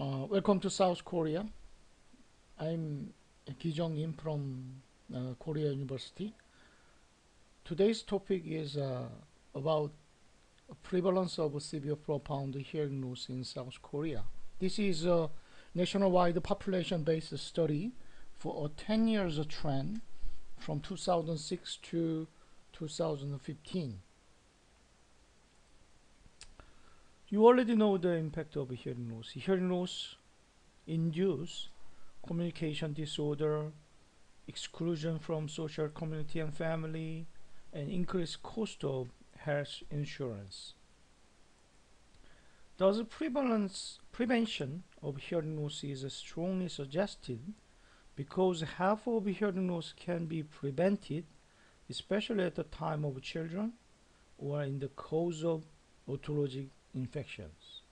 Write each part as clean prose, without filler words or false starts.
Welcome to South Korea. I'm GIJUNG Im from Korea University. Today's topic is about prevalence of severe profound hearing loss in South Korea. This is a nationwide population-based study for a 10 years trend from 2006 to 2015. You already know the impact of hearing loss. Hearing loss induce communication disorder, exclusion from social community and family, and increased cost of health insurance. Thus, prevention of hearing loss is strongly suggested because half of hearing loss can be prevented, especially at the time of children or in the cause of otologic infections.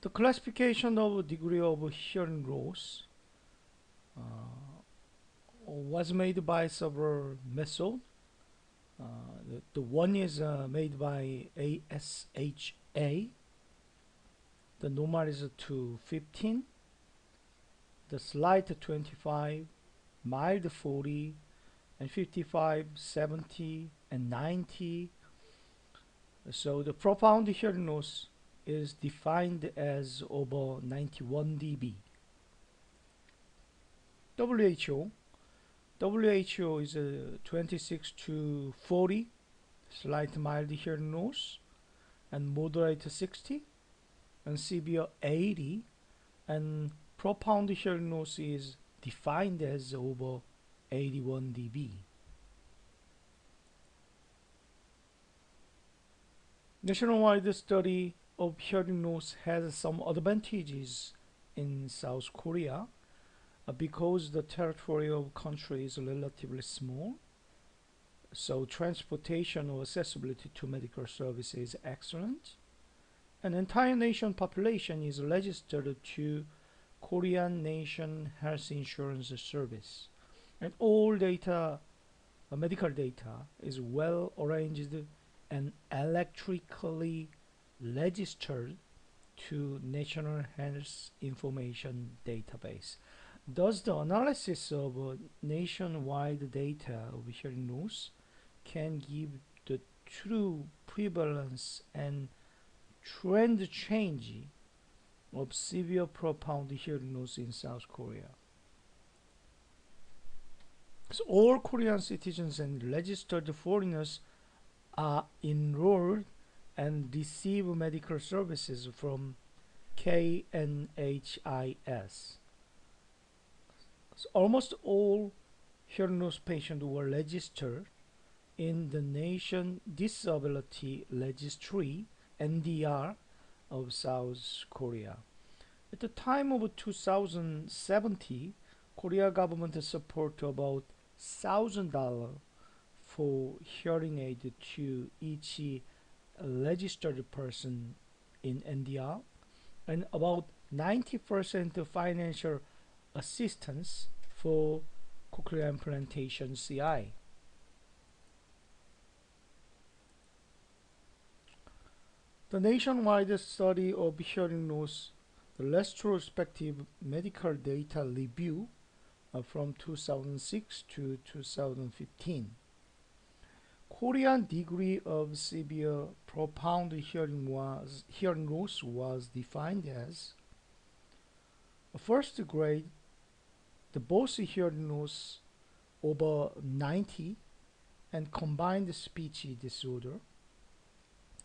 The classification of degree of hearing loss was made by several methods. The one is made by ASHA. The normal is to 15, the slight 25, mild 40, and 55, 70, and 90. So the profound hearing loss is defined as over 91 dB. WHO is 26 to 40, slight mild hearing loss, and moderate 60, and severe 80, and profound hearing loss is defined as over 81 dB. Nationwide study of hearing loss has some advantages in South Korea because the territory of country is relatively small, so transportation or accessibility to medical service is excellent. An entire nation population is registered to Korean Nation Health Insurance Service, and all data, medical data, is well arranged and electrically registered to National Health Information Database. Thus, the analysis of nationwide data of hearing loss can give the true prevalence and trend change of severe profound hearing loss in South Korea. So all Korean citizens and registered foreigners are enrolled and receive medical services from KNHIS. So almost all hearing loss patients were registered in the Nation Disability Registry (NDR) of South Korea. At the time of 2070, Korea government support about $1,000 for hearing aid to each registered person in NDR, and about 90% financial assistance for cochlear implantation CI. The nationwide study of hearing loss, the retrospective medical data review from 2006 to 2015. Korean degree of severe profound hearing loss was defined as first grade, the both hearing loss over 90 and combined speech disorder.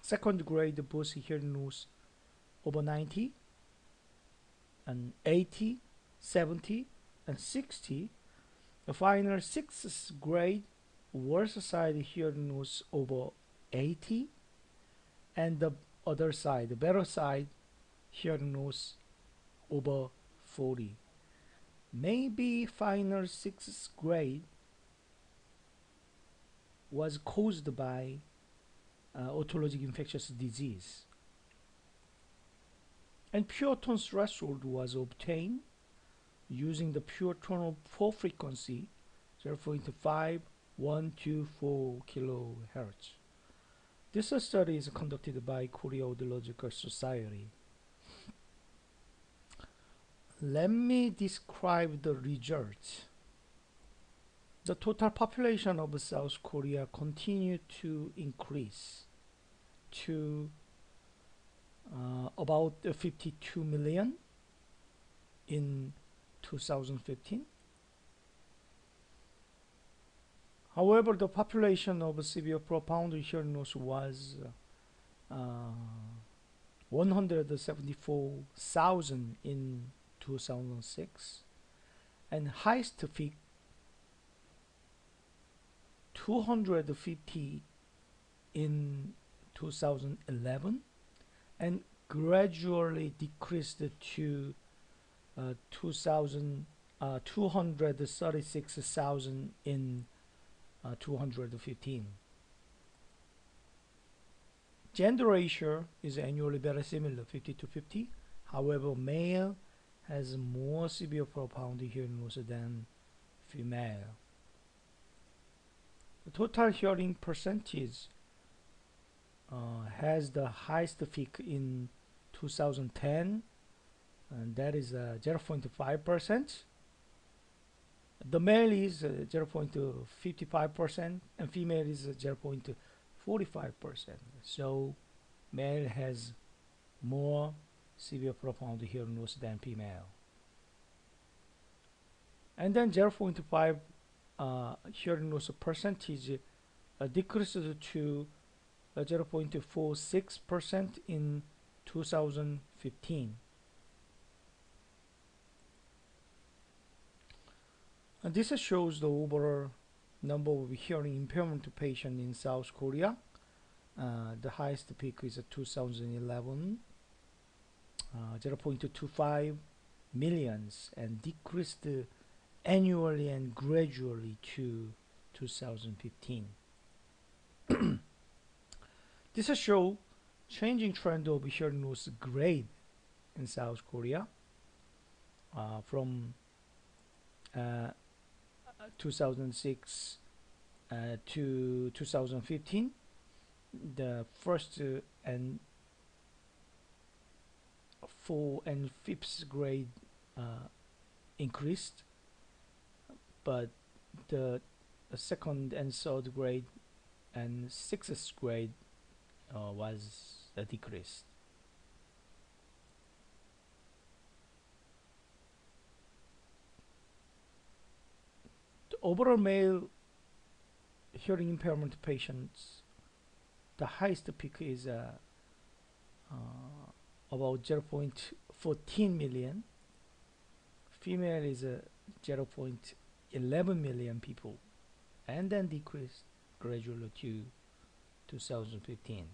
Second grade, both hearing loss over 90 and 80, 70, and 60. The final sixth grade, worst side hearing loss over 80, and the other side, the better side, hearing loss over 40. Maybe final sixth grade was caused by otologic infectious disease. And pure tone threshold was obtained using the pure tone of 4 frequency 0.5, 1 to 4 kilohertz. This study is conducted by Korea Audiological Society. Let me describe the results. The total population of South Korea continued to increase to about 52 million in 2015. However, the population of severe profound hearing loss was 174,000 in 2006 and highest peak 250 in 2011 and gradually decreased to 236,000 in 215. Gender ratio is annually very similar, 50 to 50. However, male has more severe profound hearing loss than female. The total hearing percentage has the highest peak in 2010, and that is 0.5%. The male is 0.55% and female is 0.45%. So male has more severe profound hearing loss than female. And then 0.5 hearing loss percentage decreased to 0.46% in 2015. And this shows the overall number of hearing impairment patients in South Korea. The highest peak is 2011, 0.25 millions, and decreased annually and gradually to 2015. This shows changing trend of hearing loss grade in South Korea from 2006 to 2015. The first and 4th and 5th grade increased, but the 2nd and 3rd grade and 6th grade was decreased. The overall male hearing impairment patients, the highest peak is about 0.14 million. Female is 0.11 million people, and then decreased gradually to 2015.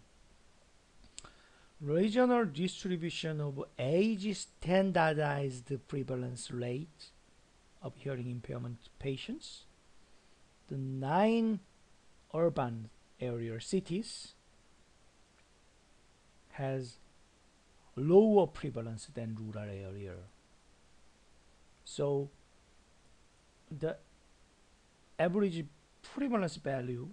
Regional distribution of age standardized prevalence rate of hearing impairment patients. The 9 urban area cities has lower prevalence than rural area. So the average prevalence value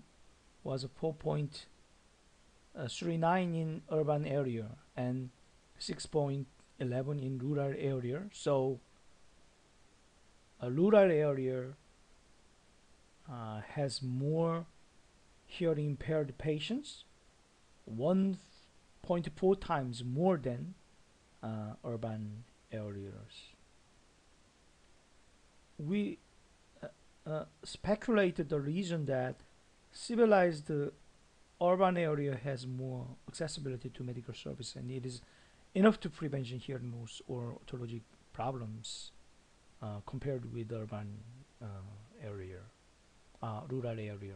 was 4.39 in urban area and 6.11 in rural area. So a rural area has more hearing impaired patients, 1.4 times more than urban areas. We speculated the reason that civilized urban area has more accessibility to medical service and it is enough to prevent hearing loss or otologic problems compared with urban area, rural area.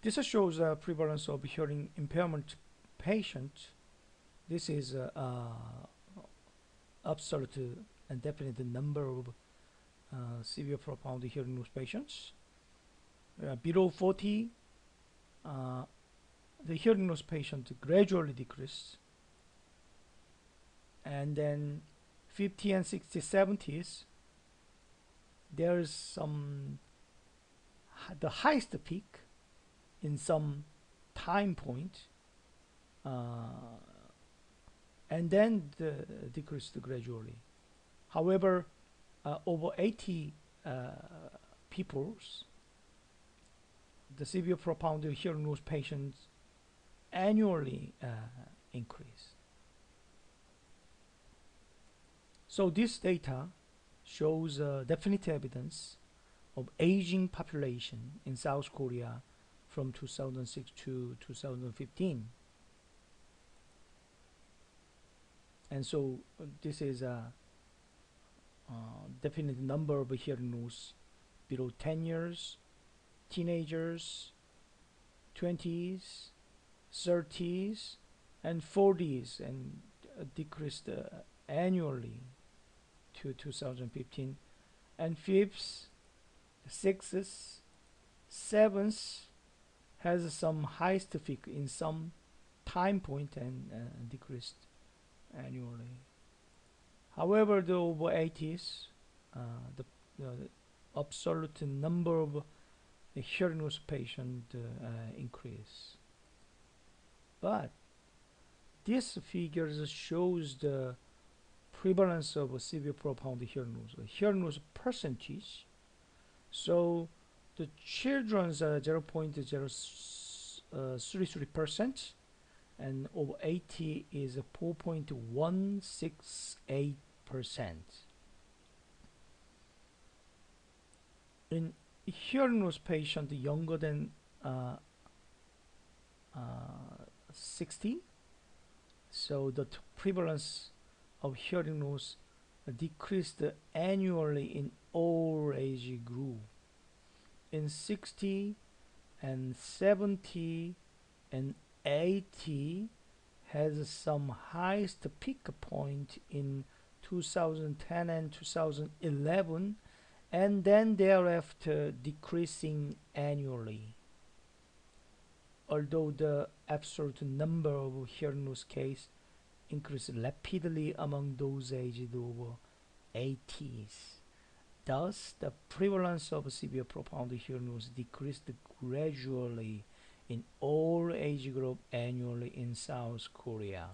This shows the prevalence of hearing impairment patient. This is absolute and definite number of severe profound hearing loss patients. Below 40, the hearing loss patient gradually decreased, and then 50 and 60, 70s, there is some the highest peak in some time point, and then decreased gradually. However, over 80 peoples, the severe profound hearing loss patients annually increase. So this data shows definite evidence of aging population in South Korea from 2006 to 2015. And so this is a definite number of hearing loss below 10 years, teenagers, 20s, 30s, and 40s, and decreased annually to 2015. And fifths, sixths, sevenths has some highest peak in some time point and decreased annually. However, the over 80s, the absolute number of hearing loss patients increase. But this figures shows the prevalence of severe profound hearing loss percentage. So the children's 0.033%, and over 80 is 4.168%. In hearing loss patient younger than 60, so the prevalence of hearing loss decreased annually in all age group. In 60 and 70 and 80 has some highest peak point in 2010 and 2011, and then thereafter decreasing annually. Although the absolute number of hearing loss cases increased rapidly among those aged over 80s. Thus, the prevalence of severe profound hearing loss decreased gradually in all age groups annually in South Korea.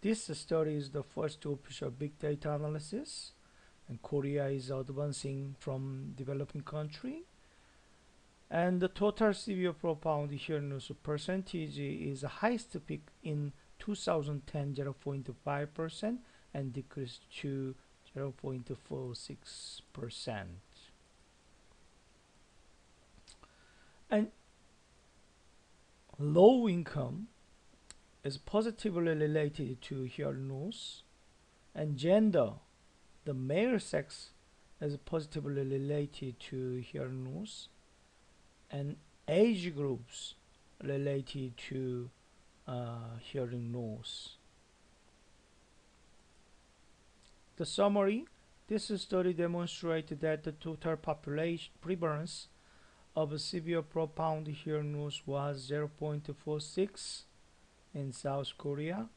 This study is the first official big data analysis, and Korea is advancing from developing country. And the total severe profound hearing loss percentage is the highest peak in 2010, 0.5%, and decreased to 0.46%. And low income is positively related to hearing loss, and gender, the male sex, is positively related to hearing loss, and age groups related to hearing loss. The summary: this study demonstrated that the total population prevalence of a severe profound hearing loss was 0.46 in South Korea.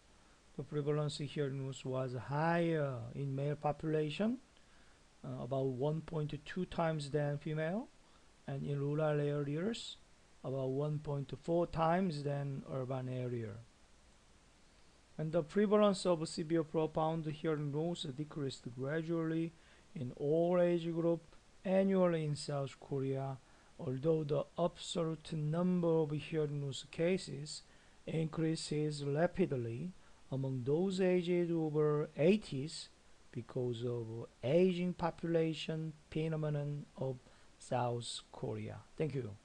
The prevalence of hearing loss was higher in male population, about 1.2 times than female, and in rural areas about 1.4 times than urban area. And the prevalence of severe profound hearing loss decreased gradually in all age groups annually in South Korea, although the absolute number of hearing loss cases increases rapidly among those aged over 80s because of aging population phenomenon of South Korea. Thank you.